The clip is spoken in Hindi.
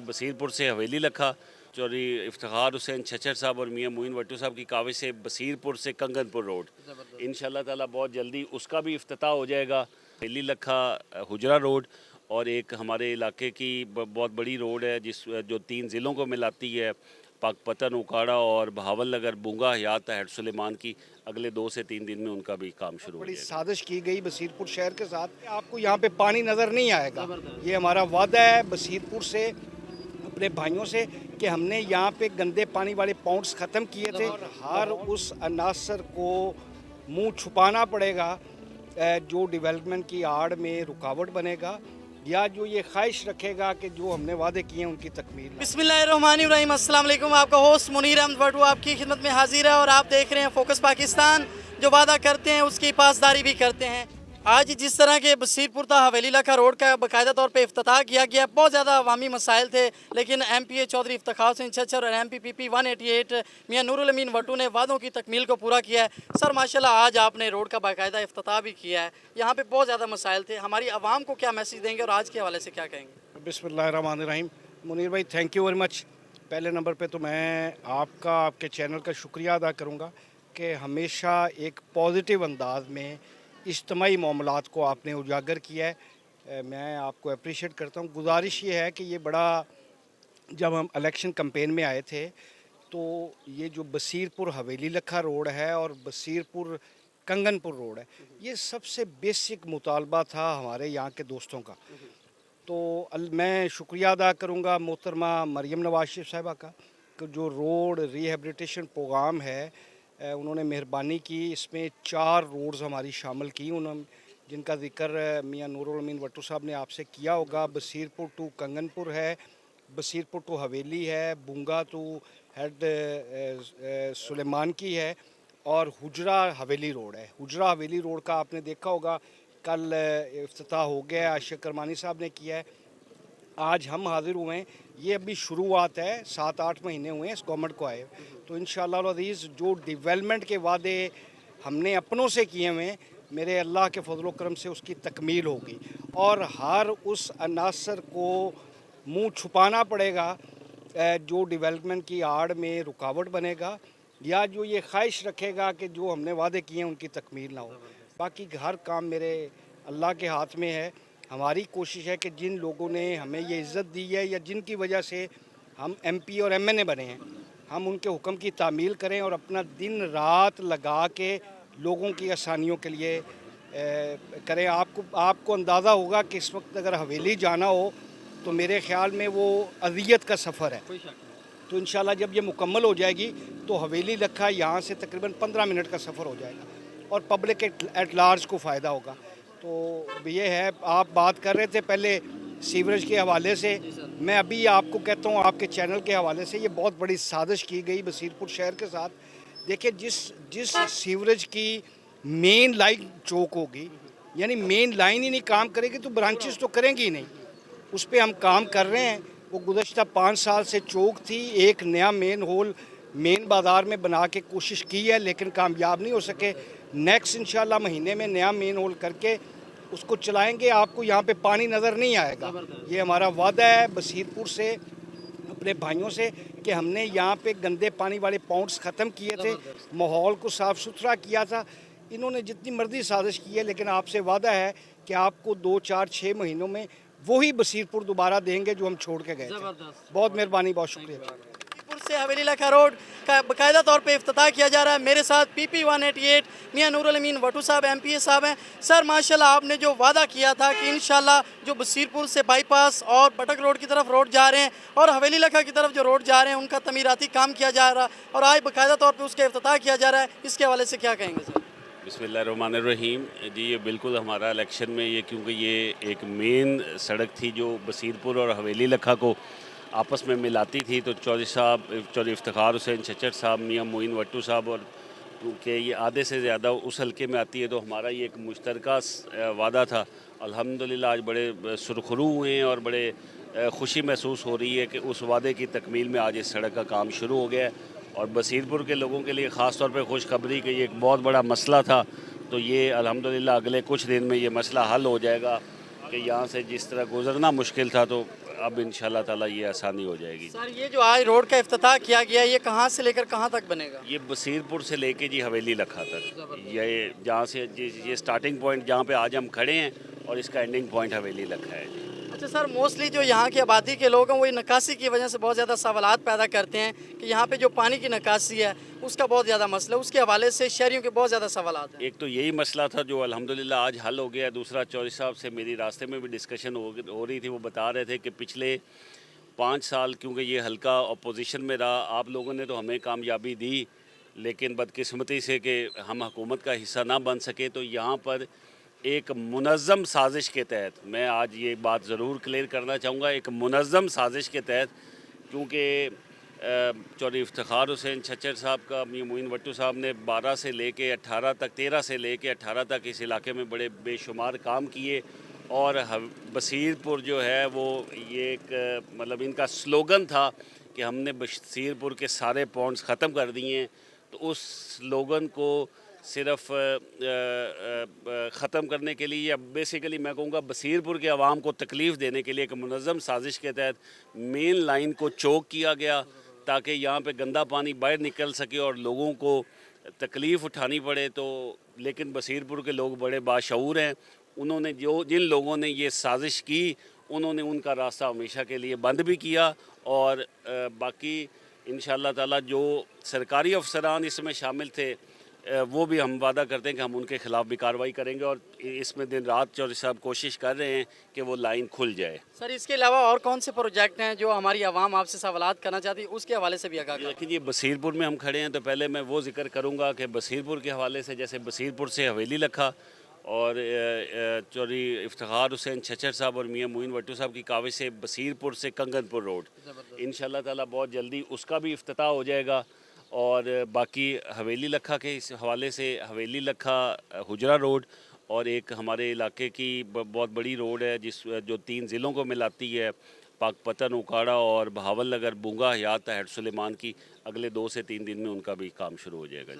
बसीरपुर से हवेली लखा, चौधरी इफ्तिखार हुसैन छचर साहब और मियाँ मोइन भट्टू साहब की काविश से बसीरपुर से कंगनपुर रोड इंशाल्लाह ताला बहुत जल्दी उसका भी इफ्तिताह हो जाएगा। हवेली लखा हुजरा रोड और एक हमारे इलाके की बहुत बड़ी रोड है जो 3 ज़िलों को मिलाती है, पाकपतन, उकाड़ा और बहावल नगर, बूंगा, हयात, हैड सुलेमान की, अगले 2 से 3 दिन में उनका भी काम शुरू हो बड़ी जाएगा। साजिश की गई बसीरपुर शहर के साथ। आपको यहाँ पे पानी नज़र नहीं आएगा, ये हमारा वादा है बसीरपुर से अपने भाइयों से कि हमने यहाँ पे गंदे पानी वाले पॉइंट्स ख़त्म किए थे और हर उस अनासर को मुंह छुपाना पड़ेगा जो डेवलपमेंट की आड़ में रुकावट बनेगा या जो ये ख्वाहिश रखेगा कि जो हमने वादे किए हैं उनकी तकमील। बिस्मिल्लाहिर्रहमानिर्रहीम, अस्सलाम वालेकुम। आपका होस्ट मुनीर अहमद भट्टू आपकी खिदमत में हाजिर है और आप देख रहे हैं फोकस पाकिस्तान। जो वादा करते हैं उसकी पासदारी भी करते हैं। आज जिस तरह के बसीरपुर था हवेली लखा रोड का बाकायदा तौर पे इफ्तिताह किया गया, बहुत ज़्यादा अवामी मसाइल थे, लेकिन MPA चौधरी इफ्तिखार हुसैन छचर और MPPP 188 मियाँ नूरुल अमीन भट्टू ने वादों की तकमील को पूरा किया है। सर माशाल्लाह आज आपने रोड का बाकायदा इफ्तिताह भी किया है। यहाँ पे बहुत ज़्यादा मसाइल थे, हमारी आवाम को क्या मैसेज देंगे और आज के हवाले से क्या कहेंगे? बिस्मिल्लाहिर्रहमानिर्रहीम। मुनीर भाई थैंक यू वेरी मच। पहले नंबर पे तो मैं आपके चैनल का शुक्रिया अदा करूँगा कि हमेशा एक पॉजिटिव अंदाज में इज्तिमाई मामलात को आपने उजागर किया है। मैं आपको अप्रिशिएट करता हूँ। गुजारिश ये है कि ये बड़ा, जब हम इलेक्शन कैंपेन में आए थे तो ये जो बसीरपुर हवेली लखा रोड है और बसीरपुर कंगनपुर रोड है, ये सबसे बेसिक मुतालबा था हमारे यहाँ के दोस्तों का। तो मैं शुक्रिया अदा करूँगा मोहतरमा मरियम नवाज शरीफ साहिबा का कि जो रोड रिहेबिलिटेशन प्रोग्राम है उन्होंने मेहरबानी की। इसमें 4 रोड्स हमारी शामिल की उन्होंने, जिनका जिक्र मियाँ नूरुल अमीन भट्टू साहब ने आपसे किया होगा। बसीरपुर टू कंगनपुर है, बसीरपुर टू हवेली है, बूंगा टू हैड सुलेमान की है और हुजरा हवेली रोड है। हुजरा हवेली रोड का आपने देखा होगा कल इफ्तिताह हो गया, आशिक करमानी साहब ने किया है। आज हम हाजिर हुए हैं, ये अभी शुरुआत है, 7-8 महीने हुए हैं इस गवर्नमेंट को आए। तो इंशाअल्लाह अज़ीज़ जो डेवलपमेंट के वादे हमने अपनों से किए हुए हैं, मेरे अल्लाह के फजल करम से उसकी तकमील होगी और हर उस अनासर को मुंह छुपाना पड़ेगा जो डेवलपमेंट की आड़ में रुकावट बनेगा या जो ये ख्वाहिश रखेगा कि जो हमने वादे किए हैं उनकी तकमील ना हो। बाकी हर काम मेरे अल्लाह के हाथ में है। हमारी कोशिश है कि जिन लोगों ने हमें ये इज़्ज़त दी है या जिनकी वजह से हम MP और MNA बने हैं, हम उनके हुक्म की तामील करें और अपना दिन रात लगा के लोगों की आसानियों के लिए करें। आपको अंदाज़ा होगा कि इस वक्त अगर हवेली जाना हो तो मेरे ख़्याल में वो अज़ियत का सफ़र है। तो इंशाल्लाह जब ये मुकम्मल हो जाएगी तो हवेली लखा यहाँ से तकरीबन 15 मिनट का सफ़र हो जाएगा और पब्लिक एट लार्ज को फ़ायदा होगा। तो ये है, आप बात कर रहे थे पहले सीवरेज के हवाले से, मैं अभी आपको कहता हूँ आपके चैनल के हवाले से ये बहुत बड़ी साजिश की गई बसीरपुर शहर के साथ। देखिए जिस सीवरेज की मेन लाइन चौक होगी, यानी मेन लाइन ही नहीं काम करेगी तो ब्रांचेस तो करेंगी ही नहीं। उस पर हम काम कर रहे हैं। वो गुज़श्ता 5 साल से चौक थी, एक नया मेन होल मेन बाज़ार में बना के कोशिश की है लेकिन कामयाब नहीं हो सके। नेक्स्ट इंशाल्लाह महीने में नया मेन होल करके उसको चलाएंगे। आपको यहाँ पे पानी नज़र नहीं आएगा, ये हमारा वादा है बसीरपुर से अपने भाइयों से कि हमने यहाँ पे गंदे पानी वाले पॉइंट्स ख़त्म किए थे, माहौल को साफ़ सुथरा किया था। इन्होंने जितनी मर्जी साजिश की है लेकिन आपसे वादा है कि आपको 2, 4, 6 महीनों में वही बसीरपुर दोबारा देंगे जो हम छोड़ के गए थे। बहुत मेहरबानी, बहुत शुक्रिया। बसीरपुर से हवेली लखा रोड का बाकायदा तौर पे इफ्तिताह किया जा रहा है। मेरे साथ PP 188 मियाँ नूरुल अमीन भट्टू साहब MPA साहब हैं। सर माशाल्लाह आपने जो वादा किया था कि इंशाल्लाह जो बसीरपुर से बाईपास और बटक रोड की तरफ रोड जा रहे हैं और हवेली लखा की तरफ जो रोड जा रहे हैं उनका तमीराती काम किया जा रहा है और आज बाकायदा तौर पर उसका इफ्तिताह किया जा रहा है, इसके हवाले से क्या कहेंगे सर? बिस्मिल्लाहिर्रहमानिर्रहीम जी, ये बिल्कुल हमारा इलेक्शन में ये, क्योंकि ये एक मेन सड़क थी जो बसीरपुर और हवेली लखा को आपस में मिलाती थी, तो चौधरी इफ्तिखार हुसैन छचर साहब, मियाँ मोइन भट्टू साहब और क्योंकि ये आधे से ज़्यादा उस हल्के में आती है तो हमारा ये एक मुश्तरका वादा था। अल्हम्दुलिल्लाह आज बड़े सुरखरू हुए हैं और बड़े खुशी महसूस हो रही है कि उस वादे की तकमील में आज इस सड़क का काम शुरू हो गया है। और बसीरपुर के लोगों के लिए ख़ास तौर पे खुशखबरी कि ये एक बहुत बड़ा मसला था, तो ये अल्हम्दुलिल्लाह अगले कुछ दिन में ये मसला हल हो जाएगा कि यहाँ से जिस तरह गुज़रना मुश्किल था तो अब इंशाल्लाह ताला ये आसानी हो जाएगी। सर ये जो आज रोड का इफ्तिताह किया गया ये कहाँ से लेकर कहाँ तक बनेगा? ये बसीरपुर से लेके जी हवेली लखा तक, ये जहाँ से ये स्टार्टिंग पॉइंट जहाँ पे आज हम खड़े हैं और इसका एंडिंग पॉइंट हवेली लखा है जी। अच्छा सर, मोस्टली जो यहाँ की आबादी के लोग हैं वो निकासी की वजह से बहुत ज़्यादा सवालात पैदा करते हैं कि यहाँ पे जो पानी की निकासी है उसका बहुत ज़्यादा मसला, उसके हवाले से शहरियों के बहुत ज़्यादा सवालात हैं। एक तो यही मसला था जो अल्हम्दुलिल्लाह आज हल हो गया। दूसरा चौधरी साहब से मेरी रास्ते में भी डिस्कशन हो रही थी, वो बता रहे थे कि पिछले 5 साल क्योंकि ये हल्का अपोजिशन में रहा, आप लोगों ने तो हमें कामयाबी दी, लेकिन बदकिस्मती से कि हम हुकूमत का हिस्सा ना बन सके, तो यहाँ पर एक मुनज़्ज़म साजिश के तहत, मैं आज ये बात ज़रूर क्लियर करना चाहूँगा, एक मुनज़्ज़म साजिश के तहत, क्योंकि चौधरी इफ्तिखार हुसैन छच्चर साहब का मियां मोइन भट्टू साहब ने 12 से लेके 18 तक, 13 से लेके 18 तक इस इलाके में बड़े बेशुमार काम किए। और बसीरपुर जो है वो ये एक मतलब इनका स्लोगन था कि हमने बसीरपुर के सारे पॉइंट्स ख़त्म कर दिए हैं। तो उस स्लोगन को सिर्फ ख़त्म करने के लिए, या बेसिकली मैं कहूँगा बसीरपुर के आवाम को तकलीफ़ देने के लिए एक मुनज़्ज़म साजिश के तहत मेन लाइन को चौक किया गया ताकि यहाँ पे गंदा पानी बाहर निकल सके और लोगों को तकलीफ़ उठानी पड़े। तो लेकिन बसीरपुर के लोग बड़े बाशऊर हैं, उन्होंने जिन लोगों ने ये साजिश की उन्होंने उनका रास्ता हमेशा के लिए बंद भी किया। और बाकी इंशाअल्लाह ताला जो सरकारी अफसरान इसमें शामिल थे वो भी हम वादा करते हैं कि हम उनके ख़िलाफ़ भी कार्रवाई करेंगे और इसमें दिन रात चौधरी साहब कोशिश कर रहे हैं कि वो लाइन खुल जाए। सर इसके अलावा और कौन से प्रोजेक्ट हैं जो हमारी आवाम आपसे सवालात करना चाहती है, उसके हवाले से भी आगाह करें। लेकिन ये बसीरपुर में हम खड़े हैं तो पहले मैं वो जिक्र करूँगा कि बसीरपुर के हवाले से, जैसे बसीरपुर से हवेली लखा और चौधरी इफ्तिखार हुसैन छच्चर साहब और मियां मोइन भट्टू साहब की काविश से बसीरपुर से कंगनपुर रोड इंशाअल्लाह ताला बहुत जल्दी उसका भी इफ्तिताह हो जाएगा। और बाकी हवेली लखा के इस हवाले से हवेली लखा हुजरा रोड और एक हमारे इलाके की बहुत बड़ी रोड है जो 3 ज़िलों को मिलाती है, पाकपतन, उकाड़ा और बहावल नगर, बुंगा, हयात, हैड सुलेमान की, अगले 2 से 3 दिन में उनका भी काम शुरू हो जाएगा।